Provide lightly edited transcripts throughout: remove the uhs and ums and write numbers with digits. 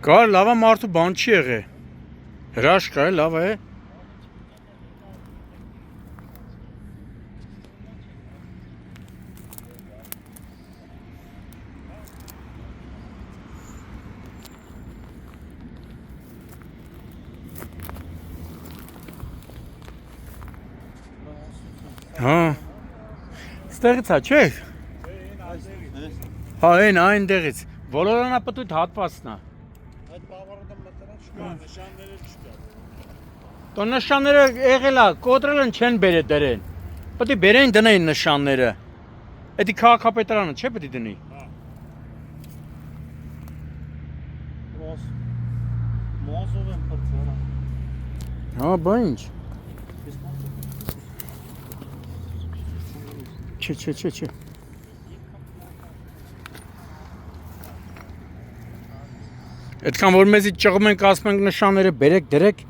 Կար լավա մարդու բան չի եղե, հրաշք է, լավ է։ Հա, ստեղից է, չէ՞։ Հա, այն դեղից, ոլորանապտույտ հատվածն է։ Այդ բավարարը մտերած չկա, նշանները չկա։ Տո նշանները եղել է, կոտրել են չեն բերե դրեն։ Պետք է բերեն դնեն նշանները։ Էդի քաղաքապետարանը չէ՞ պետք է դնի։ Մոզով են փրկվել։ Հա, բա ինչ։ Չէ։ Այդքան որ մեզի ճղում ենք, ասում ենք նշանները բերեք, դրեք։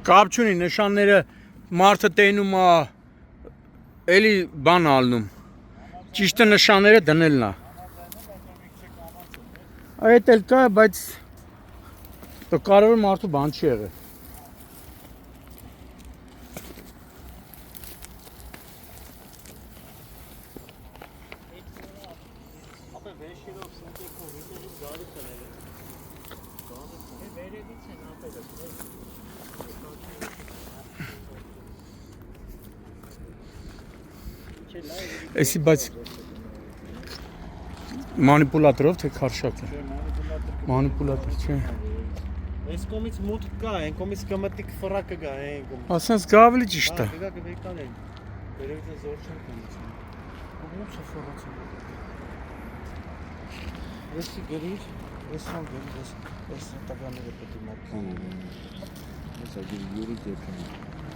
Կապ չունի, նշանները մարդը տենում է, էլի բան ալնում։ Ճիշտը նշանները դնելն է։ Այդ էլ կա, բայց կարևոր մարդու բան չի եղել։ Էսի բայց մանիպուլատորով թե քարշակ է։ Մանիպուլատոր չէ։ Այս կողմից մուտք կա, այն կողմից կմտիկ ֆրակը կա, այն կողմից։ Ասենց կա ավելի ճիշտ է։ Գա կվեկան են։ Վերևից զոր չեն կամեցին։ Ո՞ց է ֆորացը։ Էսի գրիր, էսան գրիր, էս տակաները պետք է մոտ։ Էսա գիր յուրի դեպքն։